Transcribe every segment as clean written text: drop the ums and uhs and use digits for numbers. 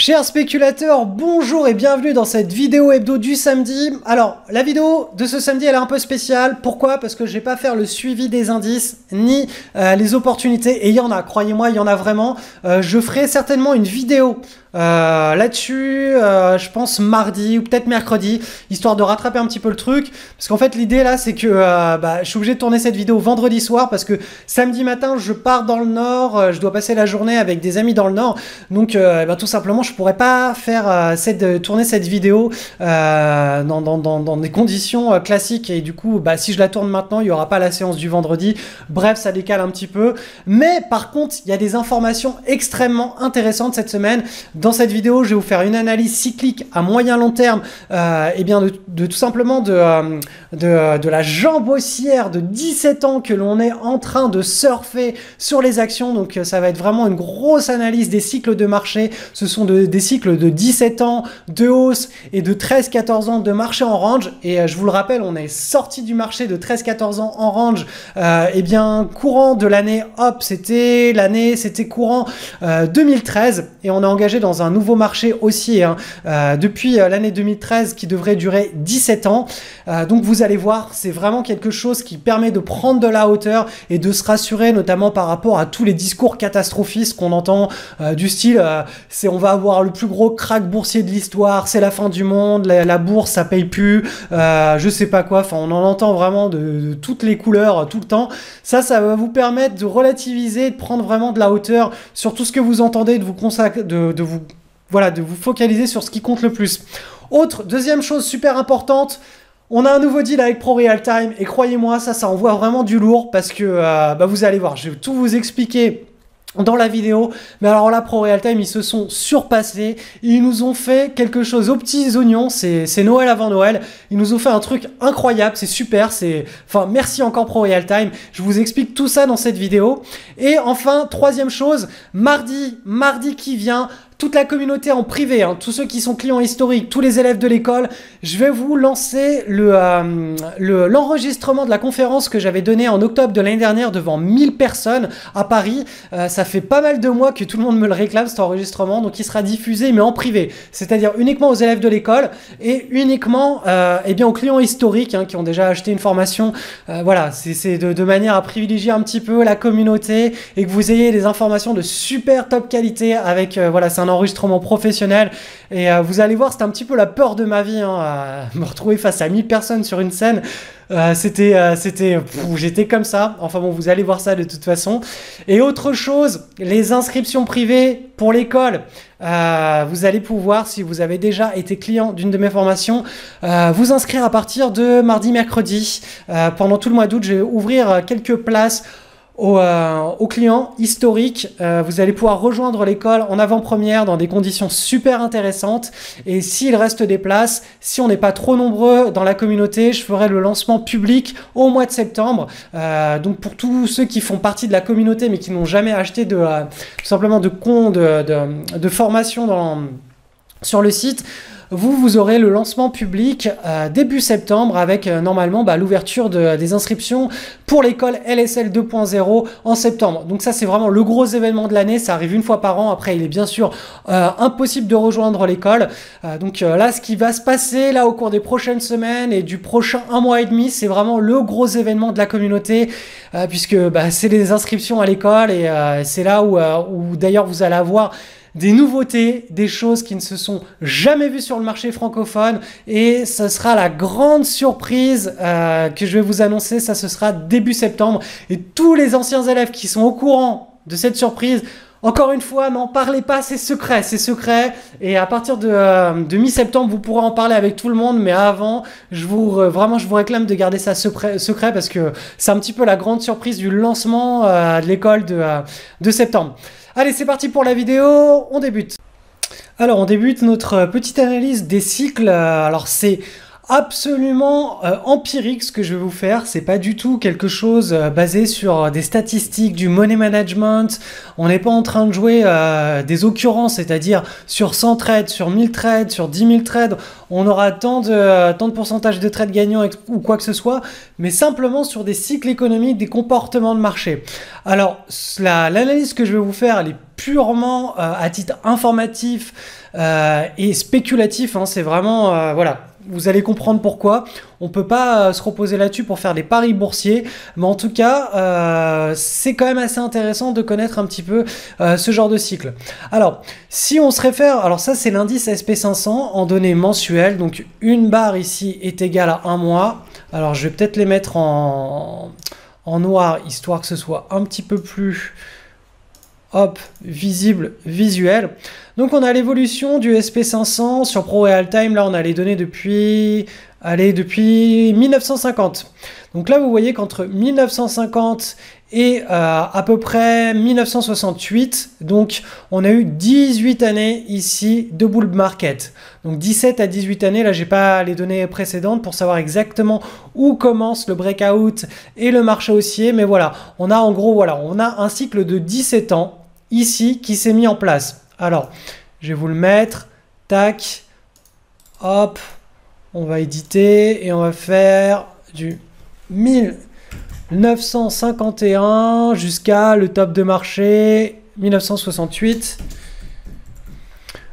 Chers spéculateurs, bonjour et bienvenue dans cette vidéo hebdo du samedi. Alors, la vidéo de ce samedi, elle est un peu spéciale. Pourquoi? Parce que je vais pas faire le suivi des indices, ni les opportunités. Et il y en a, croyez-moi, il y en a vraiment. Je ferai certainement une vidéo là-dessus, je pense mardi ou peut-être mercredi, histoire de rattraper un petit peu le truc. Parce qu'en fait, l'idée là, c'est que je suis obligé de tourner cette vidéo vendredi soir parce que samedi matin, je pars dans le Nord, je dois passer la journée avec des amis dans le Nord. Donc, tout simplement, je pourrais pas faire tourner cette vidéo dans des conditions classiques. Et du coup, si je la tourne maintenant, il n'y aura pas la séance du vendredi. Bref, ça décale un petit peu. Mais par contre, il y a des informations extrêmement intéressantes cette semaine. Dans cette vidéo, je vais vous faire une analyse cyclique à moyen long terme, de tout simplement de la jambe haussière de 17 ans que l'on est en train de surfer sur les actions. Donc ça va être vraiment une grosse analyse des cycles de marché. Ce sont des cycles de 17 ans de hausse et de 13-14 ans de marché en range. Et je vous le rappelle, on est sorti du marché de 13-14 ans en range courant de l'année, c'était courant 2013 et on est engagé dans un nouveau marché haussier depuis l'année 2013 qui devrait durer 17 ans. Donc vous allez voir, c'est vraiment quelque chose qui permet de prendre de la hauteur et de se rassurer, notamment par rapport à tous les discours catastrophistes qu'on entend du style on va avoir le plus gros crack boursier de l'histoire, c'est la fin du monde, la bourse ça paye plus, je sais pas quoi, enfin on en entend vraiment de toutes les couleurs tout le temps. Ça va vous permettre de relativiser, de prendre vraiment de la hauteur sur tout ce que vous entendez, de vous focaliser sur ce qui compte le plus. Deuxième chose super importante, on a un nouveau deal avec ProRealTime et croyez-moi, ça envoie vraiment du lourd parce que vous allez voir, je vais tout vous expliquer dans la vidéo, mais alors là, ProRealTime, ils se sont surpassés, ils nous ont fait quelque chose aux petits oignons, c'est Noël avant Noël, ils nous ont fait un truc incroyable, c'est super, merci encore ProRealTime, je vous explique tout ça dans cette vidéo. Et enfin, troisième chose, mardi qui vient, toute la communauté en privé, tous ceux qui sont clients historiques, tous les élèves de l'école, je vais vous lancer l'enregistrement de la conférence que j'avais donnée en octobre de l'année dernière devant 1000 personnes à Paris. Ça fait pas mal de mois que tout le monde me le réclame, cet enregistrement, donc il sera diffusé mais en privé, c'est-à-dire uniquement aux élèves de l'école et uniquement aux clients historiques qui ont déjà acheté une formation. C'est de manière à privilégier un petit peu la communauté et que vous ayez des informations de super top qualité avec, c'est un enregistrement professionnel et vous allez voir, c'était un petit peu la peur de ma vie, me retrouver face à 1000 personnes sur une scène. J'étais comme ça. Enfin bon, vous allez voir ça de toute façon. Et autre chose, les inscriptions privées pour l'école. Vous allez pouvoir, si vous avez déjà été client d'une de mes formations, vous inscrire à partir de mardi, mercredi. Pendant tout le mois d'août, je vais ouvrir quelques places aux clients historiques. Vous allez pouvoir rejoindre l'école en avant-première dans des conditions super intéressantes et s'il reste des places, si on n'est pas trop nombreux dans la communauté, je ferai le lancement public au mois de septembre. Donc pour tous ceux qui font partie de la communauté mais qui n'ont jamais acheté tout simplement de formation sur le site, vous aurez le lancement public début septembre avec normalement l'ouverture des inscriptions pour l'école LSL 2.0 en septembre. Donc ça, c'est vraiment le gros événement de l'année. Ça arrive une fois par an. Après, il est bien sûr impossible de rejoindre l'école. Donc là, ce qui va se passer là au cours des prochaines semaines et du prochain 1 mois et demi, c'est vraiment le gros événement de la communauté puisque c'est les inscriptions à l'école et c'est là où d'ailleurs vous allez avoir des nouveautés, des choses qui ne se sont jamais vues sur le marché francophone et ce sera la grande surprise que je vais vous annoncer, ce sera début septembre et tous les anciens élèves qui sont au courant de cette surprise, encore une fois, n'en parlez pas, c'est secret et à partir de mi-septembre, vous pourrez en parler avec tout le monde, mais avant, je vous réclame de garder ça secret parce que c'est un petit peu la grande surprise du lancement de l'école de septembre. Allez, c'est parti pour la vidéo, on débute. Alors, on débute notre petite analyse des cycles. Alors, c'est absolument empirique ce que je vais vous faire. C'est pas du tout quelque chose basé sur des statistiques, du money management. On n'est pas en train de jouer des occurrences, c'est-à-dire sur 100 trades, sur 1000 trades, sur 10 000 trades, on aura tant de pourcentage de trades gagnants ou quoi que ce soit, mais simplement sur des cycles économiques, des comportements de marché. Alors, l'analyse que je vais vous faire, elle est purement à titre informatif et spéculatif. Hein, c'est vraiment, voilà. Vous allez comprendre pourquoi. On ne peut pas se reposer là-dessus pour faire des paris boursiers. Mais en tout cas, c'est quand même assez intéressant de connaître un petit peu ce genre de cycle. Alors, si on se réfère... Alors ça, c'est l'indice SP500 en données mensuelles. Donc, une barre ici est égale à un mois. Alors, je vais peut-être les mettre en noir, histoire que ce soit un petit peu plus... hop, visible, visuel. Donc on a l'évolution du SP500 sur Pro Real Time. Là, on a les données depuis 1950. Donc là, vous voyez qu'entre 1950 et à peu près 1968, donc on a eu 18 années ici de bull market. Donc 17 à 18 années, là j'ai pas les données précédentes pour savoir exactement où commence le breakout et le marché haussier, mais voilà, on a en gros, voilà, on a un cycle de 17 ans ici qui s'est mis en place. Alors, je vais vous le mettre, tac, hop, on va éditer et on va faire du 1951 jusqu'à le top de marché 1968.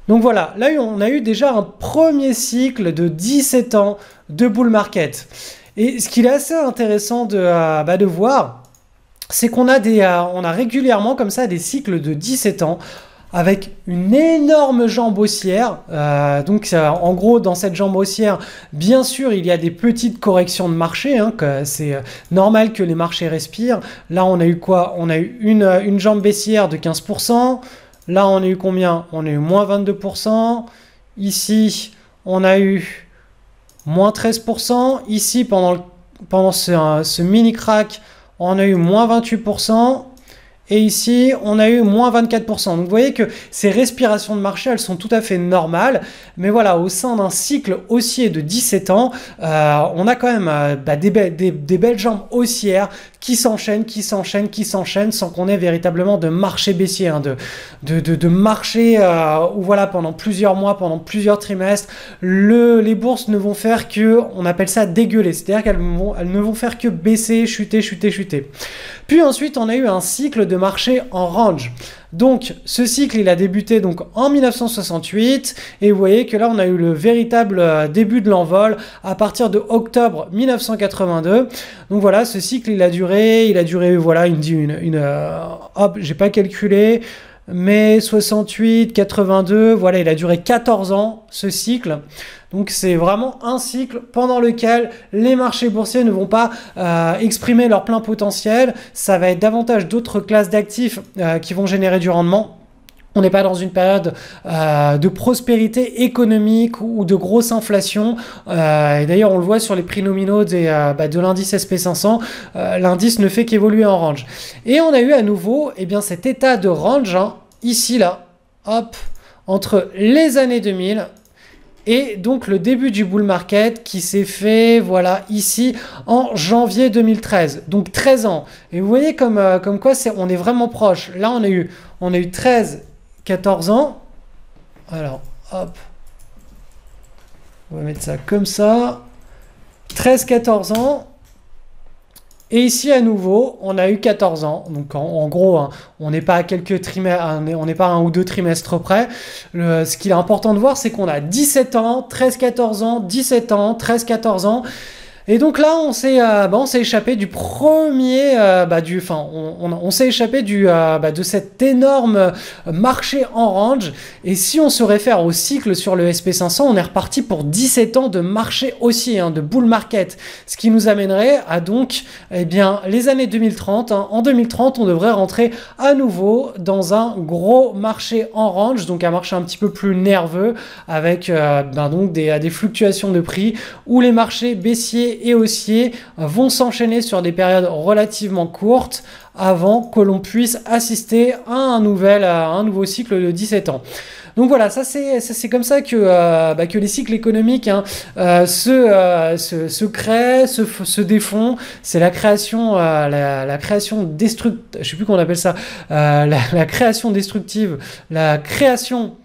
Donc voilà, là on a eu déjà un premier cycle de 17 ans de bull market. Et ce qu'il est assez intéressant de voir, c'est qu'on a, on a régulièrement comme ça des cycles de 17 ans avec une énorme jambe haussière. Donc en gros, dans cette jambe haussière, bien sûr, il y a des petites corrections de marché. Hein, c'est normal que les marchés respirent. Là, on a eu quoi? On a eu une jambe baissière de 15%. Là, on a eu combien? On a eu moins 22%. Ici, on a eu moins 13%. Ici, pendant ce mini crack, on a eu moins 28%. Et ici, on a eu moins 24%. Donc, vous voyez que ces respirations de marché, elles sont tout à fait normales. Mais voilà, au sein d'un cycle haussier de 17 ans, on a quand même des belles jambes haussières qui s'enchaînent, sans qu'on ait véritablement de marché baissier, hein, de marché où voilà, pendant plusieurs mois, pendant plusieurs trimestres, les bourses ne vont faire que, on appelle ça dégueuler. C'est-à-dire qu'elles ne vont faire que baisser, chuter. Puis ensuite, on a eu un cycle de marché en range. Donc, ce cycle, il a débuté donc en 1968 et vous voyez que là, on a eu le véritable début de l'envol à partir de octobre 1982. Donc voilà, ce cycle, il a duré, voilà, hop, j'ai pas calculé, mais 68, 82, voilà, il a duré 14 ans, ce cycle. Donc c'est vraiment un cycle pendant lequel les marchés boursiers ne vont pas exprimer leur plein potentiel. Ça va être davantage d'autres classes d'actifs qui vont générer du rendement. On n'est pas dans une période de prospérité économique ou de grosse inflation. Et d'ailleurs, on le voit sur les prix nominaux de l'indice SP500. L'indice ne fait qu'évoluer en range. Et on a eu à nouveau cet état de range, hein, ici, là, hop, entre les années 2000 et donc le début du bull market qui s'est fait, voilà, ici en janvier 2013. Donc 13 ans. Et vous voyez comme quoi on est vraiment proche. Là, on a eu 13, 14 ans. Alors, hop. On va mettre ça comme ça. 13, 14 ans. Et ici, à nouveau, on a eu 14 ans. Donc, en gros, hein, on n'est pas à quelques trimestres, on n'est pas à 1 ou 2 trimestres près. Ce qu'il est important de voir, c'est qu'on a 17 ans, 13, 14 ans, 17 ans, 13, 14 ans. Et donc là, on s'est échappé du premier, on s'est échappé de cet énorme marché en range. Et si on se réfère au cycle sur le SP500, on est reparti pour 17 ans de marché haussier, hein, de bull market. Ce qui nous amènerait à donc, les années 2030. Hein. En 2030, on devrait rentrer à nouveau dans un gros marché en range, donc un marché un petit peu plus nerveux, avec donc des fluctuations de prix, où les marchés baissiers et haussiers vont s'enchaîner sur des périodes relativement courtes avant que l'on puisse assister à un nouveau cycle de 17 ans. Donc voilà, ça c'est comme ça que les cycles économiques hein, se créent, se défont. C'est la création, la création destructive, je sais plus comment on appelle ça, la création destructive, la création.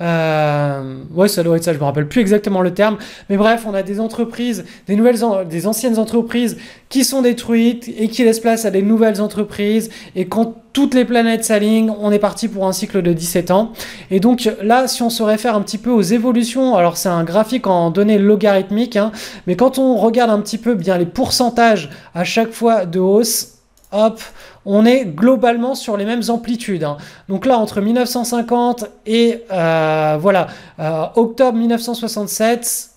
Ouais, ça doit être ça, je me rappelle plus exactement le terme, mais bref, on a des entreprises, des anciennes entreprises qui sont détruites et qui laissent place à des nouvelles entreprises, et quand toutes les planètes s'alignent, on est parti pour un cycle de 17 ans. Et donc là, si on se réfère un petit peu aux évolutions, alors c'est un graphique en données logarithmiques, hein, mais quand on regarde un petit peu bien les pourcentages à chaque fois de hausse, hop, on est globalement sur les mêmes amplitudes. Hein. Donc là, entre 1950 et octobre 1967,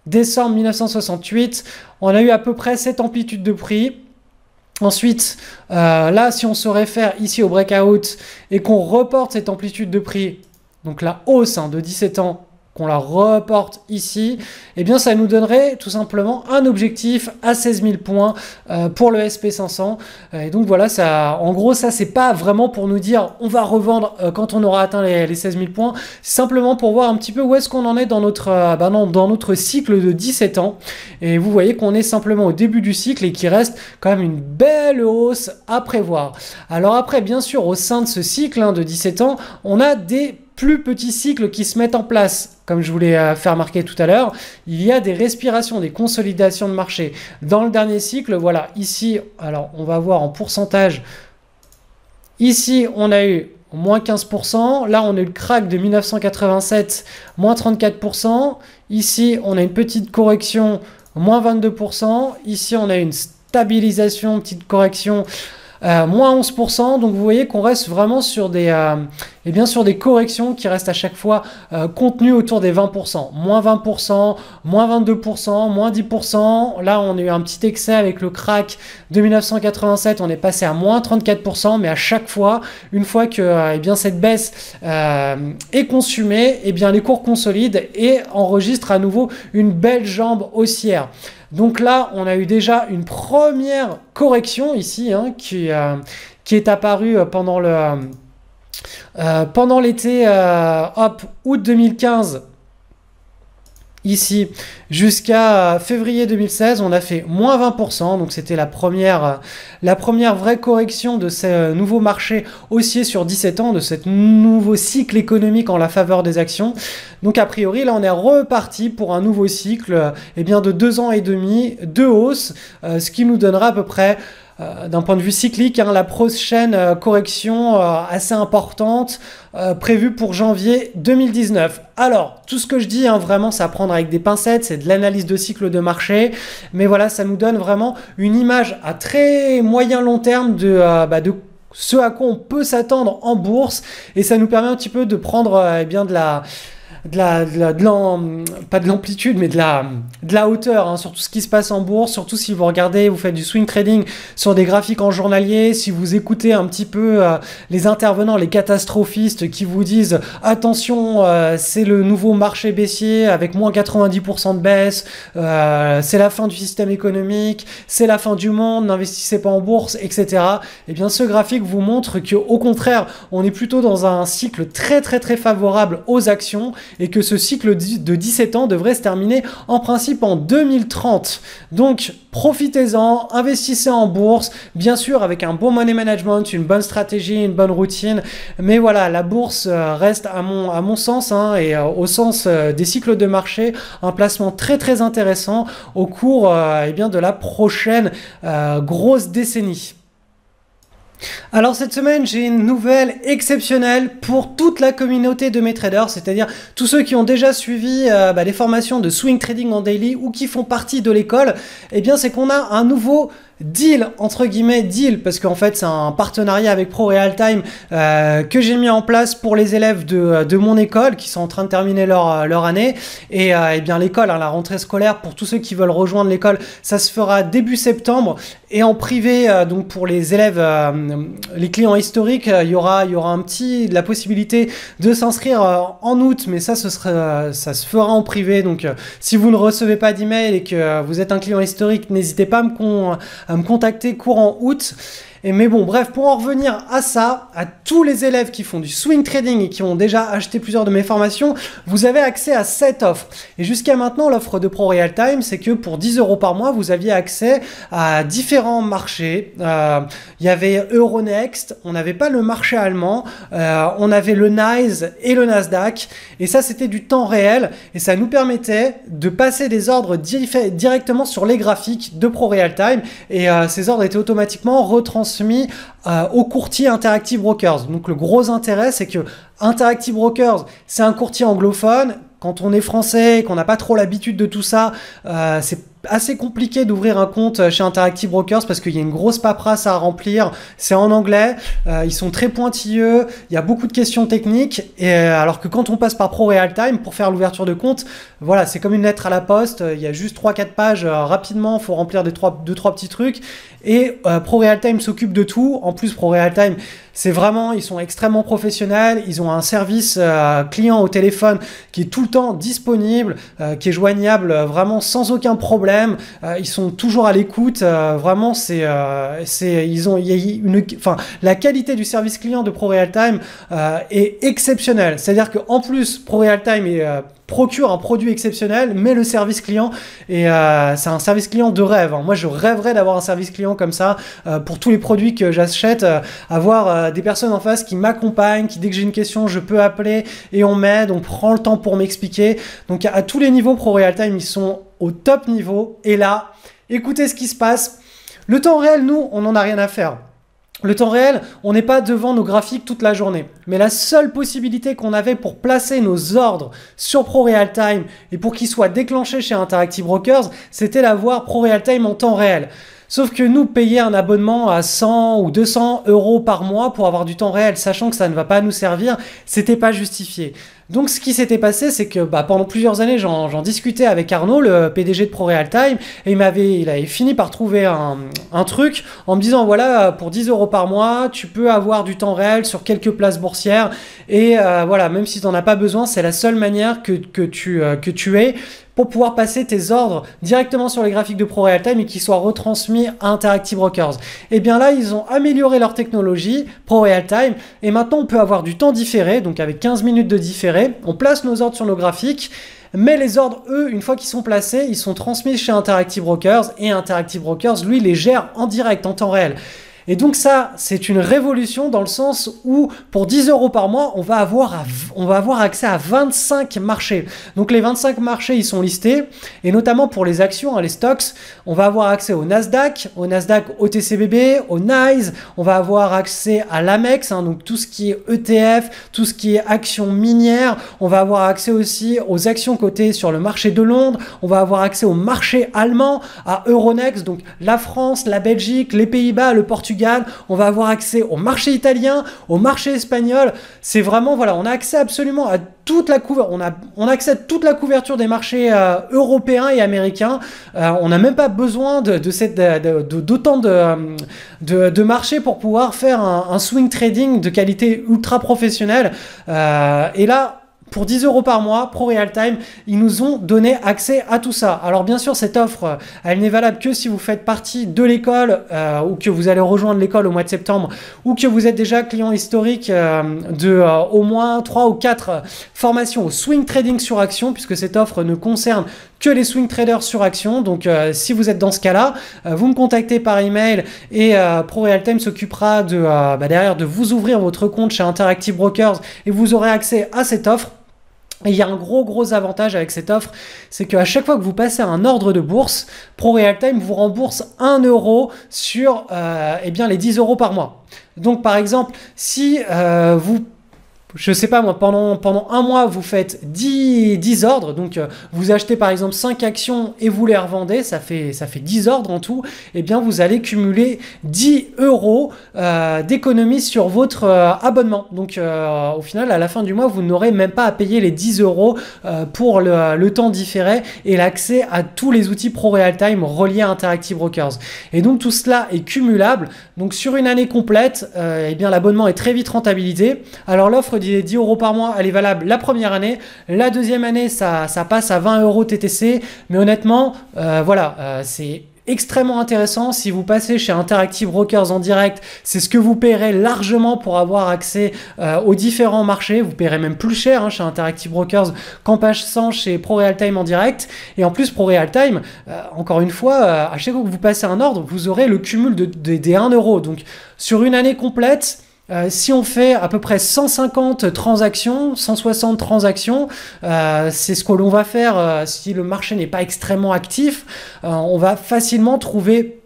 décembre 1968, on a eu à peu près cette amplitude de prix. Ensuite, là, si on se réfère ici au breakout et qu'on reporte cette amplitude de prix, donc la hausse de 17 ans, qu'on la reporte ici, eh bien ça nous donnerait tout simplement un objectif à 16 000 points pour le SP500. Et donc voilà, ça, en gros, ça c'est pas vraiment pour nous dire on va revendre quand on aura atteint les 16 000 points, c'est simplement pour voir un petit peu où est-ce qu'on en est dans notre cycle de 17 ans. Et vous voyez qu'on est simplement au début du cycle et qu'il reste quand même une belle hausse à prévoir. Alors après, bien sûr, au sein de ce cycle de 17 ans, on a des plus petits cycles qui se mettent en place. Comme je voulais faire remarquer tout à l'heure, il y a des respirations, des consolidations de marché. Dans le dernier cycle, voilà, ici, alors on va voir en pourcentage, ici on a eu moins 15%, là on a eu le crack de 1987, moins 34%, ici on a une petite correction, moins 22%, ici on a une stabilisation, petite correction, moins 11%, donc vous voyez qu'on reste vraiment sur des, sur des corrections qui restent à chaque fois contenues autour des 20%. Moins 20%, moins 22%, moins 10%. Là, on a eu un petit excès avec le crack de 1987, on est passé à moins 34%, mais à chaque fois, une fois que cette baisse est consumée, les cours consolident et enregistrent à nouveau une belle jambe haussière. Donc là, on a eu déjà une première correction ici qui est apparue pendant l'été août 2015. Ici, jusqu'à février 2016, on a fait moins 20%, donc c'était la première vraie correction de ce nouveau marché haussier sur 17 ans, de ce nouveau cycle économique en la faveur des actions. Donc a priori, là on est reparti pour un nouveau cycle de 2 ans et demi de hausse, ce qui nous donnera à peu près d'un point de vue cyclique, la prochaine correction assez importante prévue pour janvier 2019. Alors, tout ce que je dis, vraiment, c'est à prendre avec des pincettes, c'est de l'analyse de cycle de marché, mais voilà, ça nous donne vraiment une image à très moyen long terme de ce à quoi on peut s'attendre en bourse, et ça nous permet un petit peu de prendre pas de l'amplitude, mais de la hauteur sur tout ce qui se passe en bourse, surtout si vous regardez, vous faites du swing trading sur des graphiques en journalier, si vous écoutez un petit peu les intervenants, les catastrophistes qui vous disent attention, c'est le nouveau marché baissier avec moins 90% de baisse, c'est la fin du système économique, c'est la fin du monde, n'investissez pas en bourse, etc. Et bien ce graphique vous montre qu'au contraire, on est plutôt dans un cycle très très très favorable aux actions, et que ce cycle de 17 ans devrait se terminer en principe en 2030. Donc profitez-en, investissez en bourse, bien sûr avec un bon money management, une bonne stratégie, une bonne routine, mais voilà, la bourse reste à mon sens et au sens des cycles de marché, un placement très très intéressant au cours de la prochaine grosse décennie. Alors cette semaine, j'ai une nouvelle exceptionnelle pour toute la communauté de mes traders, c'est-à-dire tous ceux qui ont déjà suivi les formations de swing trading en daily ou qui font partie de l'école. C'est qu'on a un nouveau deal, entre guillemets deal, parce qu'en fait c'est un partenariat avec ProRealTime que j'ai mis en place pour les élèves de mon école qui sont en train de terminer leur année, et l'école, la rentrée scolaire pour tous ceux qui veulent rejoindre l'école, ça se fera début septembre, et en privé donc pour les élèves, les clients historiques, il y aura la possibilité de s'inscrire en août, mais ça se fera en privé. Donc si vous ne recevez pas d'email et que vous êtes un client historique, n'hésitez pas à me contacter courant août. Mais bon, bref, pour en revenir à ça, à tous les élèves qui font du swing trading et qui ont déjà acheté plusieurs de mes formations, vous avez accès à cette offre. Et jusqu'à maintenant, l'offre de Pro Real Time, c'est que pour 10 € par mois, vous aviez accès à différents marchés. Il y avait Euronext, on n'avait pas le marché allemand, on avait le NYSE et le Nasdaq. Et ça, c'était du temps réel et ça nous permettait de passer des ordres directement sur les graphiques de Pro Real Time. Et ces ordres étaient automatiquement retransmis au courtier Interactive Brokers. Donc le gros intérêt, c'est que Interactive Brokers, c'est un courtier anglophone. Quand on est français et qu'on n'a pas trop l'habitude de tout ça, c'est assez compliqué d'ouvrir un compte chez Interactive Brokers parce qu'il y a une grosse paperasse à remplir. C'est en anglais, ils sont très pointilleux, il y a beaucoup de questions techniques. Et alors que quand on passe par Pro Real Time pour faire l'ouverture de compte, voilà, c'est comme une lettre à la poste. Il y a juste 3-4 pages rapidement, il faut remplir 2-3 petits trucs. Et Pro Real Time s'occupe de tout. En plus, Pro Real Time, c'est vraiment, ils sont extrêmement professionnels. Ils ont un service client au téléphone qui est tout le temps disponible, qui est joignable vraiment sans aucun problème. Ils sont toujours à l'écoute. Vraiment, la qualité du service client de Pro Real Time est exceptionnelle. C'est-à-dire qu'en plus, Pro Real Time procure un produit exceptionnel, mais le service client, c'est un service client de rêve. Moi, je rêverais d'avoir un service client comme ça pour tous les produits que j'achète, avoir des personnes en face qui m'accompagnent, qui dès que j'ai une question, je peux appeler et on m'aide, on prend le temps pour m'expliquer. Donc, à tous les niveaux, Pro Real Time, ils sont au top niveau. Et là, écoutez ce qui se passe. Le temps réel, nous, on n'en a rien à faire. Le temps réel, on n'est pas devant nos graphiques toute la journée. Mais la seule possibilité qu'on avait pour placer nos ordres sur Pro Real Time et pour qu'ils soient déclenchés chez Interactive Brokers, c'était d'avoir Pro Real Time en temps réel. Sauf que nous, payer un abonnement à 100 ou 200 € par mois pour avoir du temps réel, sachant que ça ne va pas nous servir, c'était pas justifié. Donc ce qui s'était passé, c'est que pendant plusieurs années, j'en discutais avec Arnaud, le PDG de Pro Real Time, et il avait fini par trouver un truc en me disant, voilà, pour 10 € par mois, tu peux avoir du temps réel sur quelques places boursières, et voilà, même si tu n'en as pas besoin, c'est la seule manière que tu aies pour pouvoir passer tes ordres directement sur les graphiques de Pro Real Time et qu'ils soient retransmis à Interactive Brokers. Et bien là, ils ont amélioré leur technologie, Pro Real Time, et maintenant on peut avoir du temps différé, donc avec 15 minutes de différé, on place nos ordres sur nos graphiques, mais les ordres, eux, une fois qu'ils sont placés, ils sont transmis chez Interactive Brokers, et Interactive Brokers, lui, les gère en direct, en temps réel. Et donc ça, c'est une révolution dans le sens où pour 10 € par mois, on va avoir accès à 25 marchés. Donc les 25 marchés, ils sont listés, et notamment pour les actions, les stocks, on va avoir accès au Nasdaq OTCBB, au NYSE, on va avoir accès à l'Amex, donc tout ce qui est ETF, tout ce qui est actions minières, on va avoir accès aussi aux actions cotées sur le marché de Londres, on va avoir accès au marché allemand, à Euronext, donc la France, la Belgique, les Pays-Bas, le Portugal, on va avoir accès au marché italien, au marché espagnol. C'est vraiment, voilà, on a accès absolument à toute la couverture, on a accès à toute la couverture des marchés européens et américains. On n'a même pas besoin d'autant de marchés pour pouvoir faire un swing trading de qualité ultra professionnelle. Et là, pour 10 € par mois, Pro Real Time, ils nous ont donné accès à tout ça. Alors bien sûr, cette offre, elle n'est valable que si vous faites partie de l'école ou que vous allez rejoindre l'école au mois de septembre ou que vous êtes déjà client historique de au moins 3 ou 4 formations au swing trading sur action, puisque cette offre ne concerne que les swing traders sur action. Donc si vous êtes dans ce cas-là, vous me contactez par email et Pro Real Time s'occupera derrière de vous ouvrir votre compte chez Interactive Brokers et vous aurez accès à cette offre. Et il y a un gros avantage avec cette offre, c'est qu'à chaque fois que vous passez un ordre de bourse, Pro Real Time vous rembourse 1 € sur les 10 € par mois. Donc par exemple, si je sais pas moi, pendant un mois, vous faites 10 ordres, donc vous achetez par exemple 5 actions et vous les revendez, ça fait 10 ordres en tout, et bien vous allez cumuler 10 € d'économie sur votre abonnement. Donc au final, à la fin du mois, vous n'aurez même pas à payer les 10 € pour le temps différé et l'accès à tous les outils Pro Real Time reliés à Interactive Brokers. Et donc tout cela est cumulable. Donc sur une année complète, l'abonnement est très vite rentabilisé. Alors l'offre 10 € par mois, elle est valable la première année. La deuxième année, ça passe à 20 € TTC. Mais honnêtement, c'est extrêmement intéressant. Si vous passez chez Interactive Brokers en direct, c'est ce que vous paierez largement pour avoir accès aux différents marchés. Vous paierez même plus cher chez Interactive Brokers qu'en passant chez ProRealTime en direct. Et en plus, ProRealTime, encore une fois, à chaque fois que vous passez un ordre, vous aurez le cumul des 1 euro. Donc, sur une année complète, si on fait à peu près 150 transactions, 160 transactions, c'est ce que l'on va faire si le marché n'est pas extrêmement actif. On va facilement trouver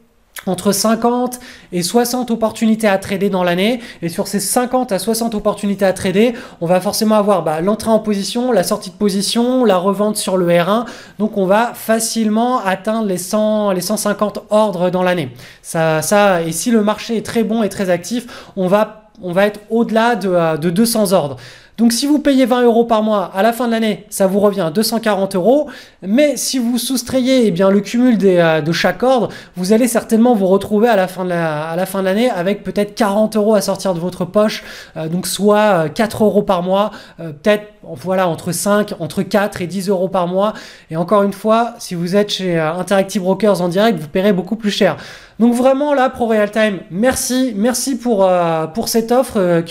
entre 50 et 60 opportunités à trader dans l'année. Et sur ces 50 à 60 opportunités à trader, on va forcément avoir l'entrée en position, la sortie de position, la revente sur le R1. Donc on va facilement atteindre les 150 ordres dans l'année. Et si le marché est très bon et très actif, on va être au-delà de 200 ordres. Donc si vous payez 20 euros par mois, à la fin de l'année, ça vous revient à 240 euros. Mais si vous soustrayez le cumul de chaque ordre, vous allez certainement vous retrouver à la fin de l'année avec peut-être 40 euros à sortir de votre poche. Donc soit 4 euros par mois, peut-être entre 4 et 10 euros par mois. Et encore une fois, si vous êtes chez Interactive Brokers en direct, vous paierez beaucoup plus cher. Donc vraiment là, ProRealTime, merci pour cette offre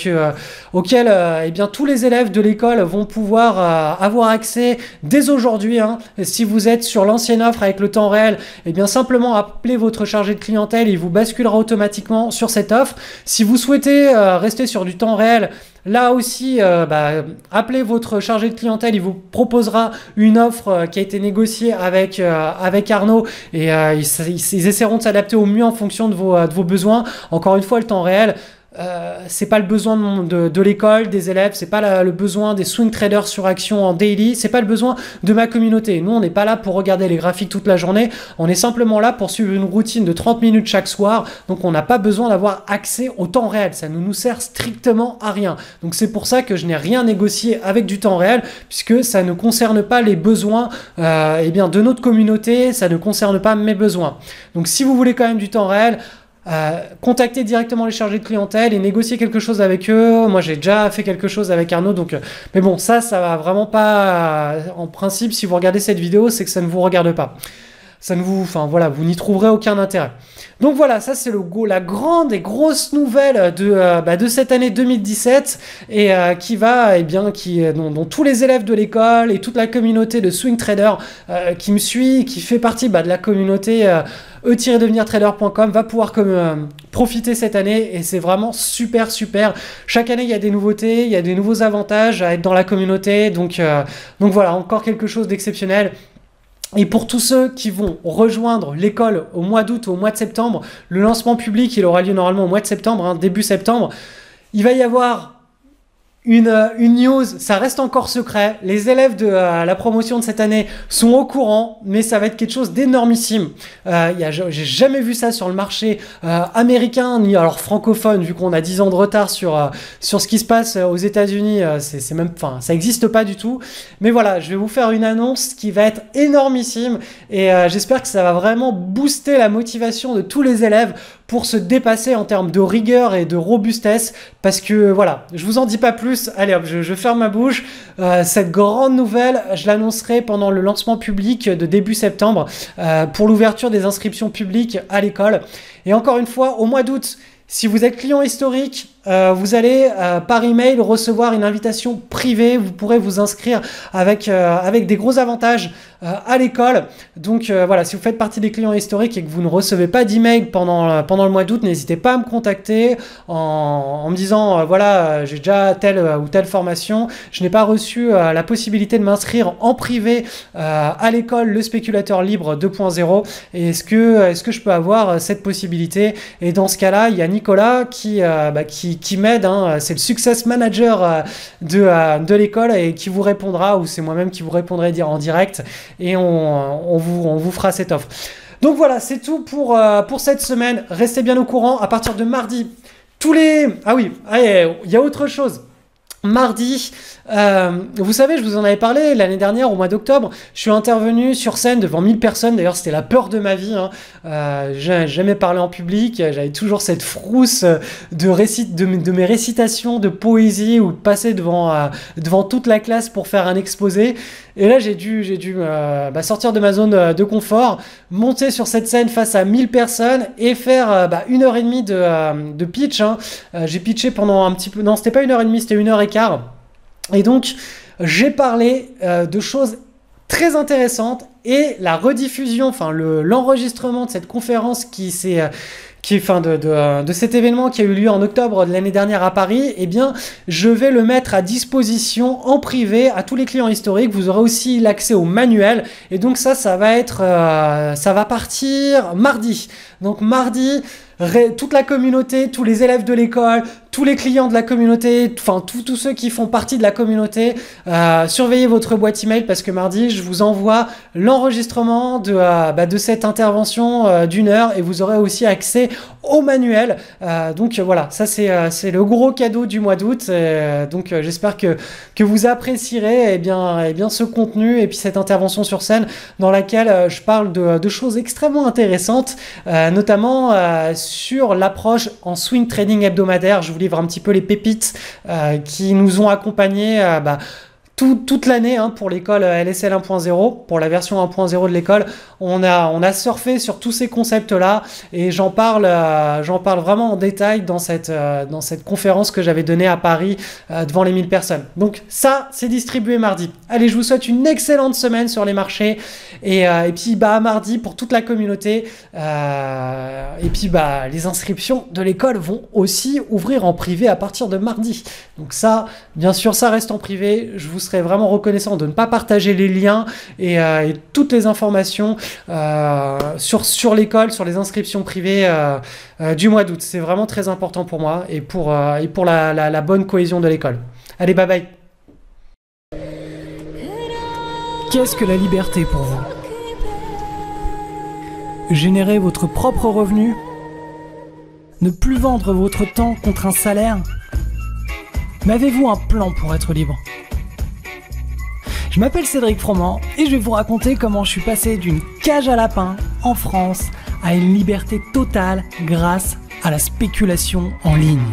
auquel tous les élèves de l'école vont pouvoir avoir accès dès aujourd'hui. Si vous êtes sur l'ancienne offre avec le temps réel, simplement appelez votre chargé de clientèle, il vous basculera automatiquement sur cette offre. Si vous souhaitez rester sur du temps réel, là aussi, appelez votre chargé de clientèle, il vous proposera une offre qui a été négociée avec Arnaud et ils essaieront de s'adapter au mieux en fonction de vos besoins. Encore une fois, le temps réel, c'est pas le besoin de l'école, des élèves, c'est pas le besoin des swing traders sur action en daily, c'est pas le besoin de ma communauté. Nous, on n'est pas là pour regarder les graphiques toute la journée, on est simplement là pour suivre une routine de 30 minutes chaque soir, donc on n'a pas besoin d'avoir accès au temps réel, ça ne nous sert strictement à rien. Donc c'est pour ça que je n'ai rien négocié avec du temps réel, puisque ça ne concerne pas les besoins de notre communauté, ça ne concerne pas mes besoins. Donc si vous voulez quand même du temps réel, contactez directement les chargés de clientèle et négocier quelque chose avec eux. Moi j'ai déjà fait quelque chose avec Arnaud, donc mais bon, ça va vraiment pas en principe. Si vous regardez cette vidéo, c'est que ça ne vous regarde pas, vous n'y trouverez aucun intérêt. Donc voilà, ça c'est la grande et grosse nouvelle de cette année 2017 et dont tous les élèves de l'école et toute la communauté de swing traders qui me suit, qui fait partie de la communauté e-devenirtrader.com va pouvoir profiter cette année et c'est vraiment super. Chaque année il y a des nouveautés, il y a des nouveaux avantages à être dans la communauté, donc voilà, encore quelque chose d'exceptionnel. Et pour tous ceux qui vont rejoindre l'école au mois d'août ou au mois de septembre, le lancement public, il aura lieu normalement au mois de septembre, début septembre, il va y avoir une news, ça reste encore secret. Les élèves de la promotion de cette année sont au courant, mais ça va être quelque chose d'énormissime. J'ai jamais vu ça sur le marché américain, ni alors francophone, vu qu'on a 10 ans de retard sur ce qui se passe aux États-Unis. Ça n'existe pas du tout. Mais voilà, je vais vous faire une annonce qui va être énormissime et j'espère que ça va vraiment booster la motivation de tous les élèves pour se dépasser en termes de rigueur et de robustesse, parce que voilà, je vous en dis pas plus. Allez hop, je ferme ma bouche. Cette grande nouvelle, je l'annoncerai pendant le lancement public de début septembre pour l'ouverture des inscriptions publiques à l'école. Et encore une fois, au mois d'août, si vous êtes client historique, vous allez par email recevoir une invitation privée. Vous pourrez vous inscrire avec des gros avantages à l'école. Donc voilà, si vous faites partie des clients historiques et que vous ne recevez pas d'email pendant le mois d'août, n'hésitez pas à me contacter en me disant voilà, j'ai déjà telle ou telle formation, je n'ai pas reçu la possibilité de m'inscrire en privé à l'école Le Spéculateur Libre 2.0 et est-ce que je peux avoir cette possibilité? Et dans ce cas-là, il y a Nicolas qui m'aide, c'est le Success Manager de l'école et qui vous répondra, ou c'est moi-même qui vous répondrai en direct et on vous fera cette offre. Donc voilà, c'est tout pour cette semaine. Restez bien au courant. À partir de mardi, Ah oui, il y a autre chose. Mardi, vous savez, je vous en avais parlé l'année dernière, au mois d'octobre, je suis intervenu sur scène devant 1000 personnes, d'ailleurs c'était la peur de ma vie, hein. J'ai jamais parlé en public, j'avais toujours cette frousse de mes récitations de poésie ou de passer devant toute la classe pour faire un exposé. Et là, j'ai dû sortir de ma zone de confort, monter sur cette scène face à 1000 personnes et faire 1h30 de pitch, hein. J'ai pitché pendant un petit peu... Non, c'était pas 1h30, c'était 1h15. Et donc, j'ai parlé de choses très intéressantes et la rediffusion, enfin l'enregistrement de cette conférence de cet événement qui a eu lieu en octobre de l'année dernière à Paris, eh bien, je vais le mettre à disposition en privé à tous les clients historiques. Vous aurez aussi l'accès au manuel. Et donc ça va partir mardi. Donc mardi, toute la communauté, tous les élèves de l'école, tous les clients de la communauté, enfin tous ceux qui font partie de la communauté, surveillez votre boîte email parce que mardi, je vous envoie l'enregistrement de cette intervention d'1 heure et vous aurez aussi accès au manuel. Donc voilà, ça c'est le gros cadeau du mois d'août. Donc j'espère que vous apprécierez eh bien ce contenu et puis cette intervention sur scène dans laquelle je parle de choses extrêmement intéressantes, notamment sur l'approche en swing trading hebdomadaire. Je vous livre un petit peu les pépites qui nous ont accompagnés toute l'année, hein, pour l'école LSL 1.0, pour la version 1.0 de l'école. On a surfé sur tous ces concepts-là et j'en parle vraiment en détail dans cette conférence que j'avais donnée à Paris devant les 1000 personnes. Donc ça, c'est distribué mardi. Allez, je vous souhaite une excellente semaine sur les marchés et puis à mardi pour toute la communauté. Et puis les inscriptions de l'école vont aussi ouvrir en privé à partir de mardi. Donc ça, bien sûr, ça reste en privé. Je vous serais vraiment reconnaissant de ne pas partager les liens et toutes les informations sur l'école, sur les inscriptions privées du mois d'août. C'est vraiment très important pour moi et pour la bonne cohésion de l'école. Allez, bye bye. Qu'est-ce que la liberté pour vous? Générer votre propre revenu? Ne plus vendre votre temps contre un salaire? Mais avez-vous un plan pour être libre? Je m'appelle Cédric Froment et je vais vous raconter comment je suis passé d'une cage à lapins en France à une liberté totale grâce à la spéculation en ligne.